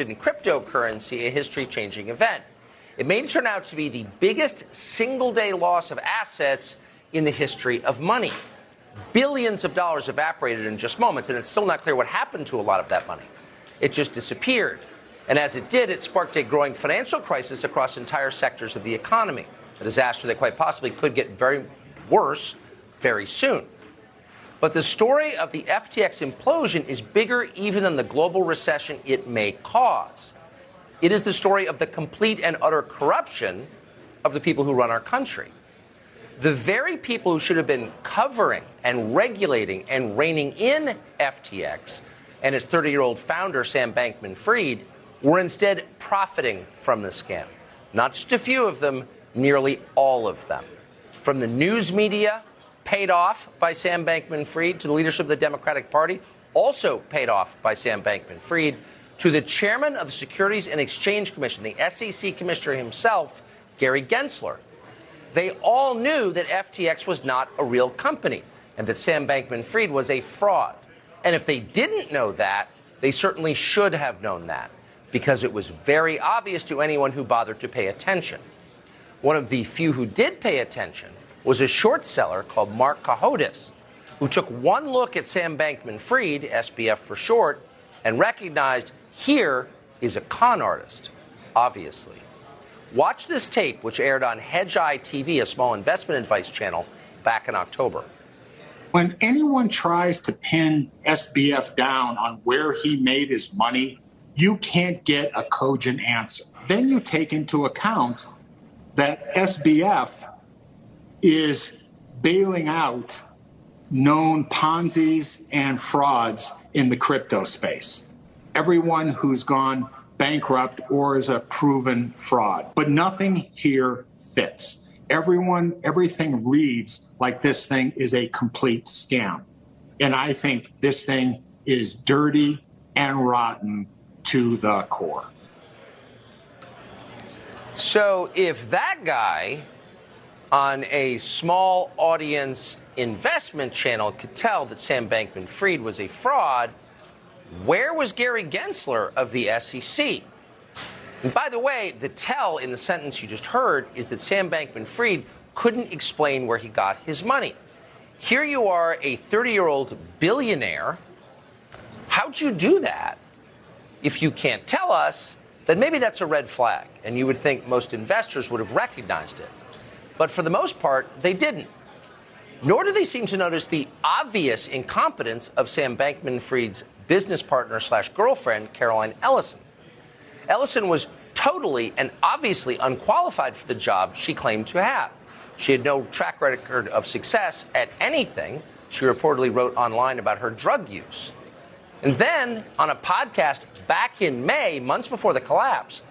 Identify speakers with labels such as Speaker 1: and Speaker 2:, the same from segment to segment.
Speaker 1: in cryptocurrency, a history-changing event. It may turn out to be the biggest single-day loss of assets in the history of money. Billions of dollars evaporated in just moments, and it's still not clear what happened to a lot of that money. It just disappeared. And as it did, it sparked a growing financial crisis across entire sectors of the economy, a disaster that quite possibly could get very worse very soon. But the story of the FTX implosion is bigger even than the global recession it may cause. It is the story of the complete and utter corruption of the people who run our country. The very people who should have been covering and regulating and reining in FTX and its 30-year-old founder, Sam Bankman-Fried, were instead profiting from the scam. Not just a few of them, nearly all of them. From the news media, paid off by Sam Bankman-Fried, to the leadership of the Democratic Party, also paid off by Sam Bankman-Fried, to the chairman of the Securities and Exchange Commission, the SEC commissioner himself, Gary Gensler. They all knew that FTX was not a real company and that Sam Bankman-Fried was a fraud. And if they didn't know that, they certainly should have known that, because it was very obvious to anyone who bothered to pay attention. One of the few who did pay attention was a short seller called Mark Cohodes, who took one look at Sam Bankman-Fried, SBF for short, and recognized here is a con artist, obviously. Watch this tape, which aired on Hedgeye TV, a small investment advice channel, back in October.
Speaker 2: When anyone tries to pin SBF down on where he made his money, you can't get a cogent answer. Then you take into account that SBF is bailing out known Ponzi's and frauds in the crypto space. Everyone who's gone bankrupt or is a proven fraud. But nothing here fits. Everything reads like this thing is a complete scam. And I think this thing is dirty and rotten to the core.
Speaker 1: So if that guy on a small audience investment channel could tell that Sam Bankman-Fried was a fraud, where was Gary Gensler of the SEC? And by the way, the tell in the sentence you just heard is that Sam Bankman-Fried couldn't explain where he got his money. Here you are, a 30-year-old billionaire. How'd you do that? If you can't tell us, then maybe that's a red flag, and you would think most investors would have recognized it. But for the most part, they didn't. Nor do they seem to notice the obvious incompetence of Sam Bankman-Fried's business partner / girlfriend, Caroline Ellison. Ellison was totally and obviously unqualified for the job she claimed to have. She had no track record of success at anything. She reportedly wrote online about her drug use. And then, on a podcast back in May, months before the collapse,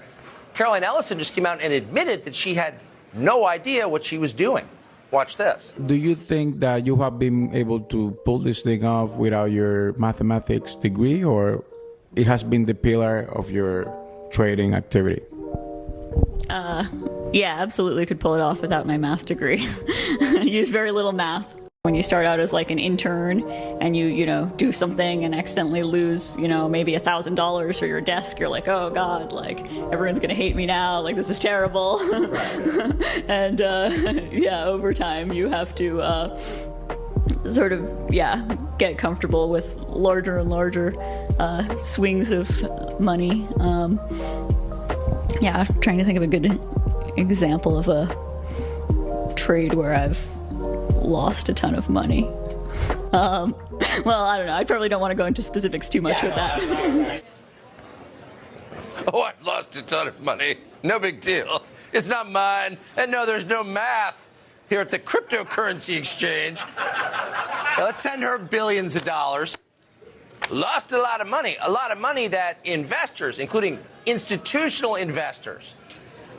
Speaker 1: Caroline Ellison just came out and admitted that she had no idea what she was doing. Watch this.
Speaker 3: Do you think that you have been able to pull this thing off without your mathematics degree, or it has been the pillar of your trading activity?
Speaker 4: Yeah, absolutely could pull it off without my math degree. Use very little math. When you start out as like an intern and you do something and accidentally lose, maybe $1,000 for your desk, you're like, oh God, like everyone's going to hate me now. Like this is terrible. And over time you have to get comfortable with larger and larger swings of money. Trying to think of a good example of a trade where I've lost a ton of money. Well, I don't know. I probably don't want to go into specifics too much with that.
Speaker 1: Oh, I've lost a ton of money. No big deal. It's not mine. And no, there's no math here at the cryptocurrency exchange. Now, let's send her billions of dollars. Lost a lot of money that investors, including institutional investors,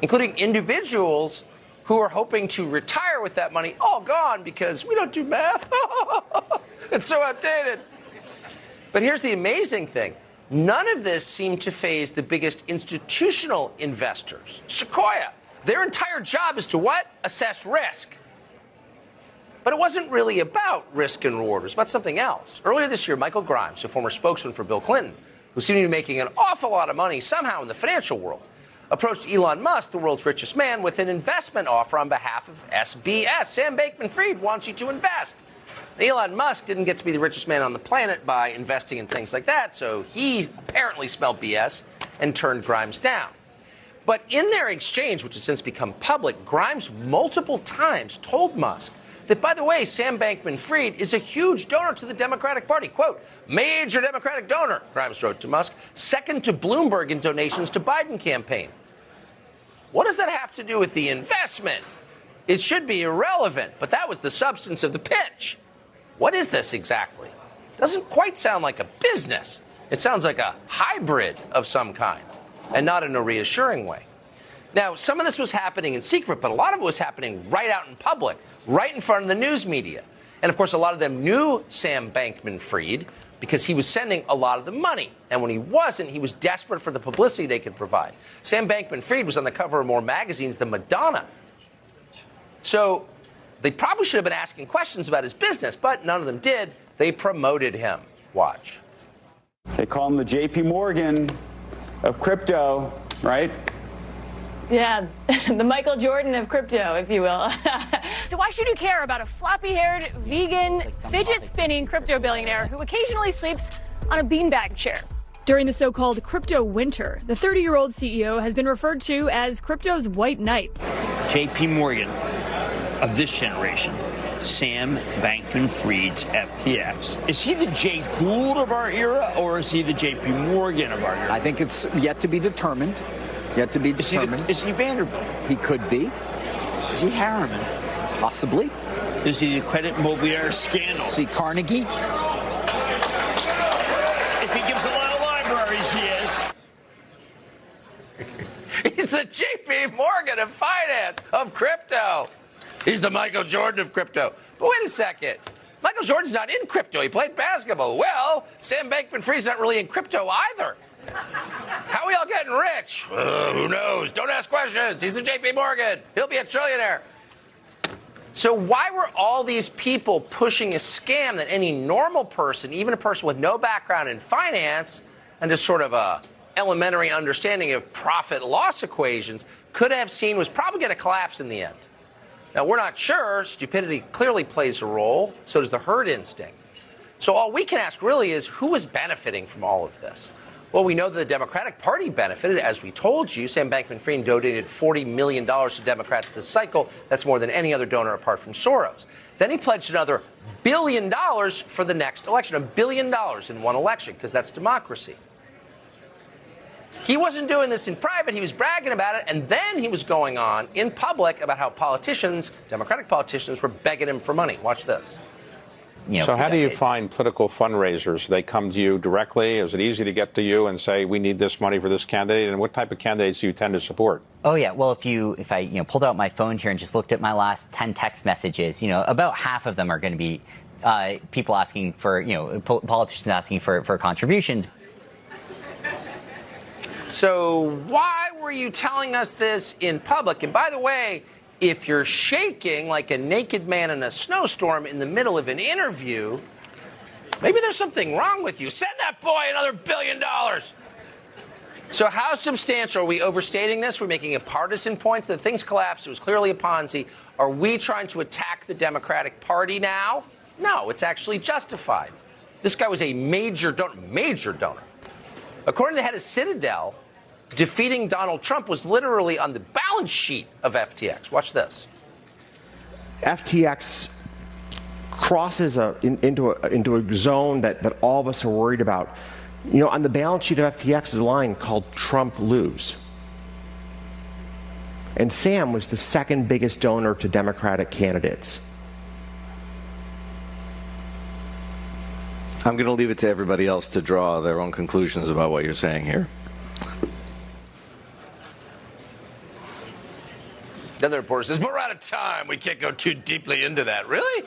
Speaker 1: including individuals who are hoping to retire with that money, all gone because we don't do math. It's so outdated. But here's the amazing thing. None of this seemed to faze the biggest institutional investors. Sequoia, their entire job is to what? Assess risk. But it wasn't really about risk and reward. It was about something else. Earlier this year, Michael Grimes, a former spokesman for Bill Clinton, who seemed to be making an awful lot of money somehow in the financial world, approached Elon Musk, the world's richest man, with an investment offer on behalf of SBS. Sam Bankman-Fried wants you to invest. Elon Musk didn't get to be the richest man on the planet by investing in things like that, so he apparently smelled BS and turned Grimes down. But in their exchange, which has since become public, Grimes multiple times told Musk that, by the way, Sam Bankman-Fried is a huge donor to the Democratic Party. Quote, major Democratic donor, Grimes wrote to Musk, second to Bloomberg in donations to Biden campaign. What does that have to do with the investment? It should be irrelevant, but that was the substance of the pitch. What is this exactly? Doesn't quite sound like a business. It sounds like a hybrid of some kind, and not in a reassuring way. Now, some of this was happening in secret, but a lot of it was happening right out in public, right in front of the news media. And, of course, a lot of them knew Sam Bankman-Fried because he was sending a lot of the money. And when he wasn't, he was desperate for the publicity they could provide. Sam Bankman-Fried was on the cover of more magazines than Madonna. So they probably should have been asking questions about his business, but none of them did. They promoted him. Watch.
Speaker 5: They call him the JP Morgan of crypto, right?
Speaker 6: Yeah, the Michael Jordan of crypto, if you will. So why should you care about a floppy-haired, vegan, fidget-spinning crypto billionaire who occasionally sleeps on a beanbag chair?
Speaker 7: During the so-called crypto winter, the 30-year-old CEO has been referred to as crypto's white knight.
Speaker 8: JP Morgan of this generation, Sam Bankman-Fried's FTX. Is he the Jay Gould of our era, or is he the JP Morgan of our era?
Speaker 9: I think it's yet to be determined. Yet to be determined.
Speaker 8: Is he Vanderbilt?
Speaker 9: He could be.
Speaker 8: Is he Harriman?
Speaker 9: Possibly.
Speaker 8: Is he the Credit Mobilier scandal?
Speaker 9: Is he Carnegie?
Speaker 8: If he gives a lot of libraries, he is.
Speaker 1: He's the JP Morgan of finance, of crypto. He's the Michael Jordan of crypto. But wait a second. Michael Jordan's not in crypto. He played basketball. Well, Sam Bankman-Fried's not really in crypto either. How are we all getting rich? Who knows? Don't ask questions. He's the JP Morgan. He'll be a trillionaire. So why were all these people pushing a scam that any normal person, even a person with no background in finance and just sort of a elementary understanding of profit-loss equations, could have seen was probably going to collapse in the end? Now, we're not sure. Stupidity clearly plays a role. So does the herd instinct. So all we can ask really is, who is benefiting from all of this? Well, we know that the Democratic Party benefited. As we told you, Sam Bankman-Fried donated $40 million to Democrats this cycle. That's more than any other donor apart from Soros. Then he pledged another $1 billion for the next election, $1 billion in one election, because that's democracy. He wasn't doing this in private. He was bragging about it. And then he was going on in public about how politicians, Democratic politicians, were begging him for money. Watch this.
Speaker 10: So how do you find political fundraisers? They come to you directly? Is it easy to get to you and say, we need this money for this candidate? And what type of candidates do you tend to support?
Speaker 11: Oh, yeah. Well, if I pulled out my phone here and just looked at my last 10 text messages, about half of them are going to be people asking for, politicians asking for contributions.
Speaker 1: So why were you telling us this in public? And by the way, if you're shaking like a naked man in a snowstorm in the middle of an interview, maybe there's something wrong with you. Send that boy another $1 billion. So how substantial? Are we overstating this? We're making a partisan point that things collapsed. It was clearly a Ponzi. Are we trying to attack the Democratic Party now? No, it's actually justified. This guy was a major donor. According to the head of Citadel, defeating Donald Trump was literally on the balance sheet of FTX. Watch this.
Speaker 12: FTX crosses into a zone that all of us are worried about. On the balance sheet of FTX is a line called Trump lose. And Sam was the second biggest donor to Democratic candidates.
Speaker 13: I'm going to leave it to everybody else to draw their own conclusions about what you're saying here.
Speaker 1: Then the reporter says, but we're out of time. We can't go too deeply into that. Really?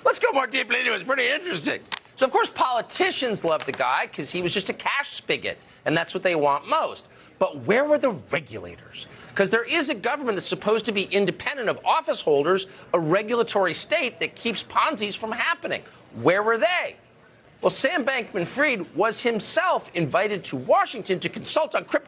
Speaker 1: Let's go more deeply into it. It's pretty interesting. So, of course, politicians love the guy because he was just a cash spigot, and that's what they want most. But where were the regulators? Because there is a government that's supposed to be independent of office holders, a regulatory state that keeps Ponzi's from happening. Where were they? Well, Sam Bankman-Fried was himself invited to Washington to consult on crypto